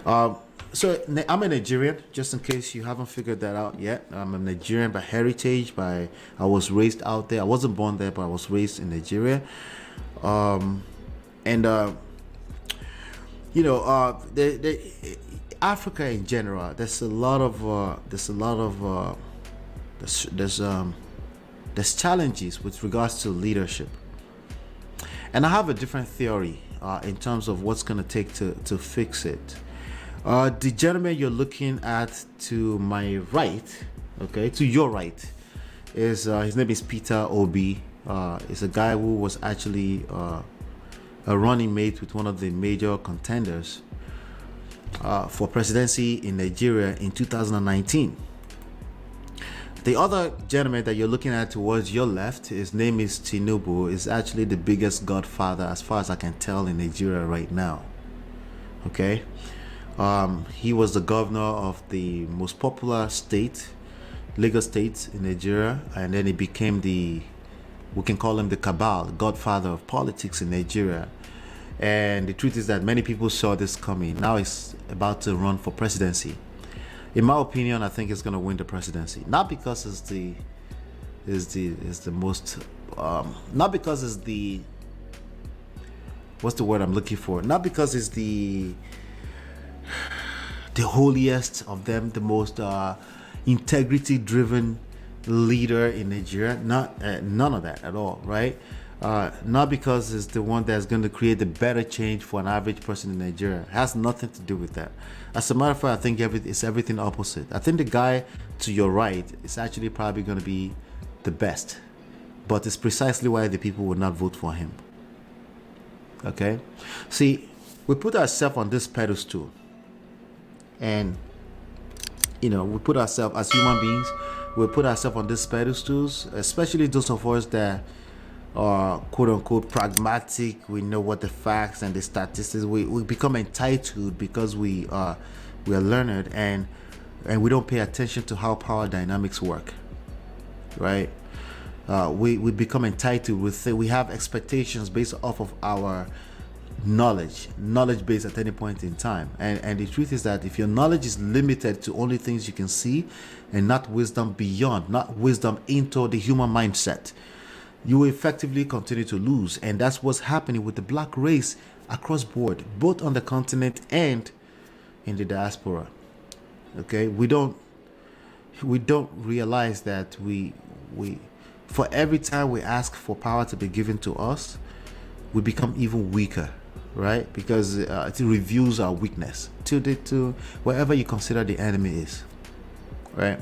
Um, I'm a Nigerian, just in case you haven't figured that out yet. I'm a Nigerian by heritage. I was raised out there. I wasn't born there, but I was raised in Nigeria. And Africa in general, there's there's challenges with regards to leadership, and I have a different theory in terms of what's gonna take to fix it. The gentleman you're looking at to my right, okay, to your right, is his name is Peter Obi. Is a guy who was actually a running mate with one of the major contenders for presidency in Nigeria in 2019. The other gentleman that you're looking at towards your left, his name is Tinubu, is actually the biggest godfather as far as I can tell in Nigeria right now. Okay, he was the governor of the most popular state, Lagos State in Nigeria, and then he became we can call him the cabal, godfather of politics in Nigeria. And the truth is that many people saw this coming. Now he's about to run for presidency. In my opinion, I think he's going to win the presidency. Not because it's the most, not because it's the, what's the word I'm looking for? Not because it's the holiest of them, the most integrity-driven leader in Nigeria. Not none of that at all, right? Not because it's the one that's going to create the better change for an average person in Nigeria. It has nothing to do with that. As a matter of fact, I think it's everything opposite. I think the guy to your right is actually probably going to be the best, but it's precisely why the people would not vote for him. Okay, see, we put ourselves on this pedestal, and we put ourselves as human beings. We put ourselves on these pedestals, especially those of us that are quote unquote pragmatic. We know what the facts and the statistics. We become entitled because we are learned, and we don't pay attention to how power dynamics work, right? We become entitled. We have expectations based off of our knowledge based at any point in time, and the truth is that if your knowledge is limited to only things you can see and not wisdom beyond, not wisdom into the human mindset, you will effectively continue to lose. And that's what's happening with the black race across board, both on the continent and in the diaspora. Okay, we don't realize that we for every time we ask for power to be given to us, we become even weaker, right? Because it reveals our weakness to wherever you consider the enemy is, right?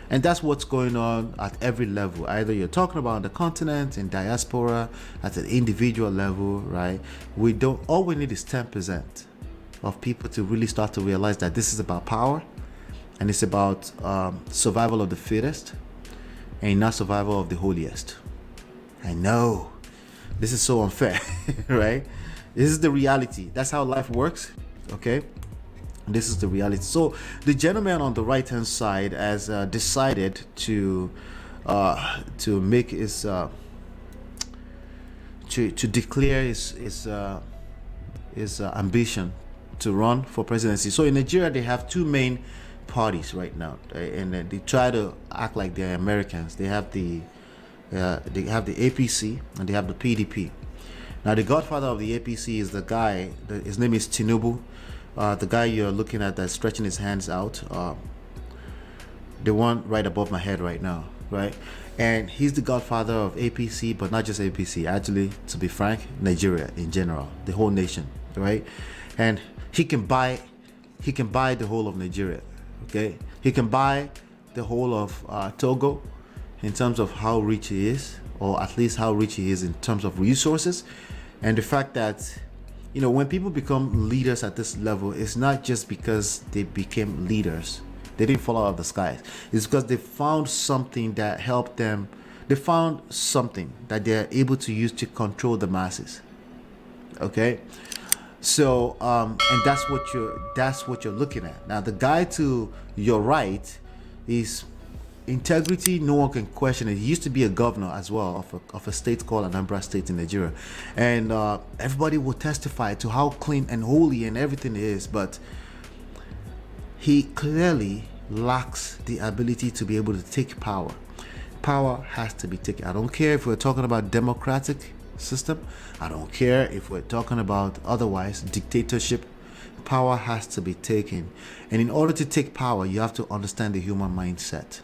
And that's what's going on at every level. Either you're talking about on the continent, in diaspora, at an individual level, right? We don't. All we need is 10% of people to really start to realize that this is about power, and it's about survival of the fittest, and not survival of the holiest. I know this is so unfair, right? This is the reality. That's how life works. Okay, this is the reality. So the gentleman on the right hand side has decided to make his to declare his ambition to run for presidency. So in Nigeria, they have two main parties right now, and they try to act like they're Americans. They have the APC and they have the PDP. Now, the godfather of the APC is the guy. His name is Tinubu. The guy you're looking at that's stretching his hands out. The one right above my head right now, right? And he's the godfather of APC, but not just APC. Actually, to be frank, Nigeria in general, the whole nation, right? And he can buy the whole of Nigeria. Okay, he can buy the whole of Togo in terms of how rich he is, or at least how rich he is in terms of resources. And the fact that, when people become leaders at this level, it's not just because they became leaders. They didn't fall out of the skies. It's because they found something that helped them. They found something that they're able to use to control the masses. Okay, so and that's what you're looking at. Now, the guy to your right is integrity. No one can question it. He used to be a governor as well of a state called Anambra State in Nigeria, and everybody will testify to how clean and holy and everything is. But he clearly lacks the ability to be able to take power. Power has to be taken. I don't care if we're talking about democratic system. I don't care if we're talking about otherwise dictatorship. Power has to be taken. And in order to take power, you have to understand the human mindset.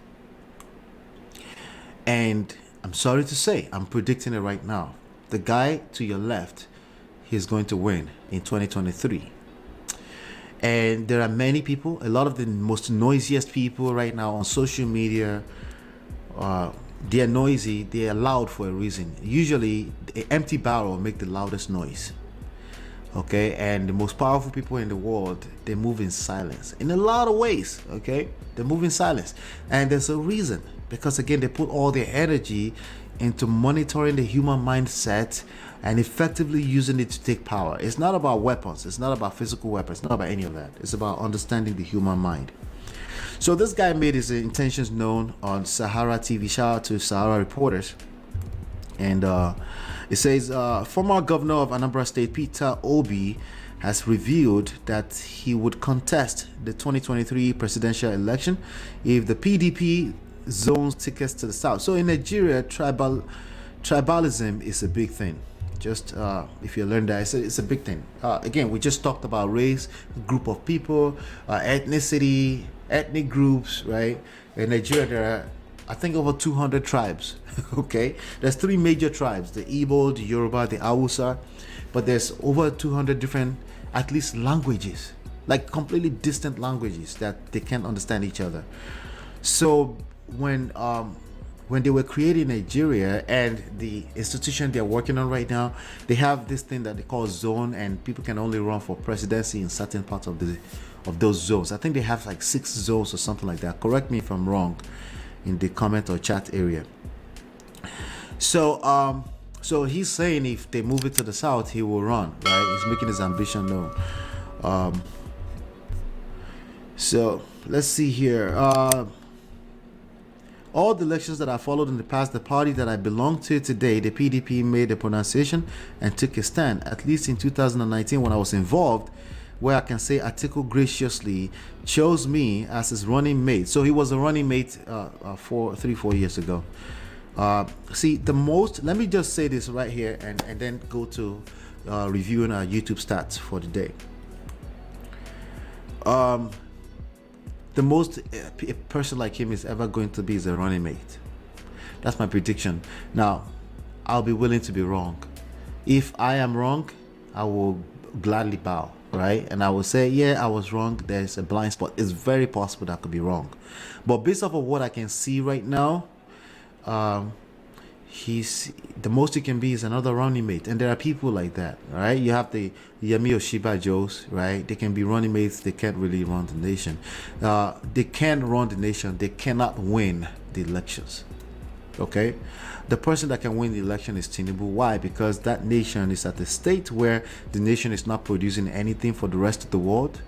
And I'm sorry to say, I'm predicting it right now. The guy to your left, he's going to win in 2023. And there are many people, a lot of the most noisiest people right now on social media, they're noisy, they're loud for a reason. Usually, an empty barrel will make the loudest noise. Okay, and the most powerful people in the world, they move in silence in a lot of ways. Okay, they move in silence, and there's a reason, because again, they put all their energy into monitoring the human mindset and effectively using it to take power. It's not about weapons, it's not about physical weapons, it's not about any of that. It's about understanding the human mind. So this guy made his intentions known on Sahara TV. Shout out to Sahara reporters. And it says, former governor of Anambra State, Peter Obi, has revealed that he would contest the 2023 presidential election if the PDP zones tickets to the south. So in Nigeria, tribalism is a big thing. Just if you learn that, it's a big thing. Again, we just talked about race, group of people, ethnicity, ethnic groups, right? In Nigeria, there are, I think, over 200 tribes. Okay, there's three major tribes: the Igbo, the Yoruba, the Hausa. But there's over 200 different, at least, languages, like completely distant languages that they can't understand each other. So when they were creating Nigeria and the institution they're working on right now, they have this thing that they call zone, and people can only run for presidency in certain parts of those zones. I think they have like 6 zones or something like that. Correct me if I'm wrong in the comment or chat area. So so he's saying if they move it to the south, he will run, right? He's making his ambition known. So let's see here. All the elections that I followed in the past, the party that I belong to today, the PDP, made a pronunciation and took a stand. At least in 2019, when I was involved, where I can say Atiku graciously chose me as his running mate. So he was a running mate 4 years ago. See, the most, let me just say this right here and then go to reviewing our YouTube stats for the day. The most a person like him is ever going to be is a running mate. That's my prediction. Now, I'll be willing to be wrong. If I am wrong, I will gladly bow, right? And I will say, yeah, I was wrong. There's a blind spot. It's very possible that I could be wrong. But based off of what I can see right now, he's the most he can be is another running mate. And there are people like that, right? You have the Yemi Oshiba Joes, right? They can be running mates. They can't really run the nation. They can run the nation. They cannot win the elections. Okay, the person that can win the election is Tinubu. Why? Because that nation is at a state where the nation is not producing anything for the rest of the world.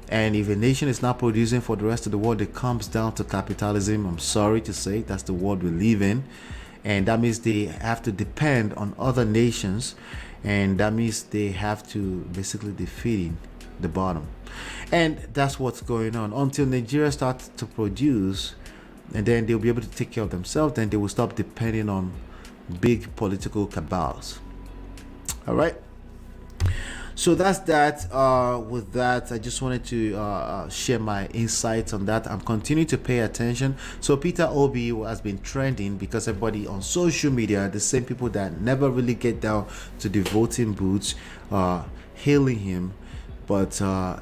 And if a nation is not producing for the rest of the world, it comes down to capitalism. I'm sorry to say, that's the world we live in. And that means they have to depend on other nations. And that means they have to basically defeat the bottom. And that's what's going on. Until Nigeria starts to produce, and then they'll be able to take care of themselves, then they will stop depending on big political cabals. All right. So that's that. With that, I just wanted to share my insights on that. I'm continuing to pay attention. So Peter Obi has been trending because everybody on social media, the same people that never really get down to the voting booths, hailing him. But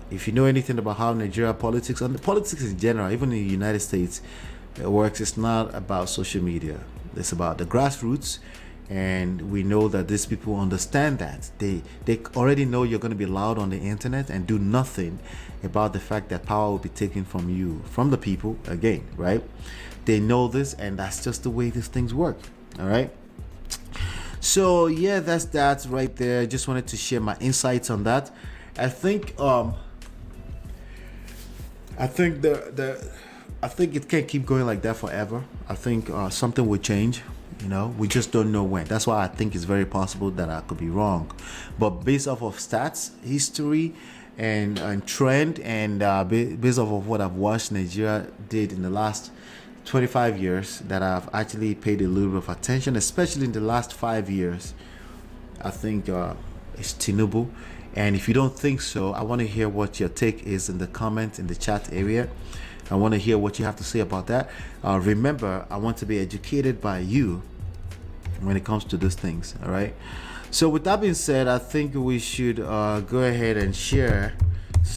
if you know anything about how Nigeria politics, and the politics in general, even in the United States, it works, it's not about social media. It's about the grassroots. And we know that these people understand that. They already know you're going to be loud on the internet and do nothing about the fact that power will be taken from you, from the people, again, right? They know this, and that's just the way these things work. All right. So yeah, that's that right there. Just wanted to share my insights on that. I think I think it can't keep going like that forever. I think something will change. You know, we just don't know when. That's why I think it's very possible that I could be wrong. But based off of stats, history, and trend, and based off of what I've watched Nigeria did in the last 25 years, that I've actually paid a little bit of attention, especially in the last 5 years. I think it's Tinubu. And if you don't think so, I want to hear what your take is in the comment in the chat area. I want to hear what you have to say about that. Remember, I want to be educated by you when it comes to these things. All right. So with that being said, I think we should go ahead and share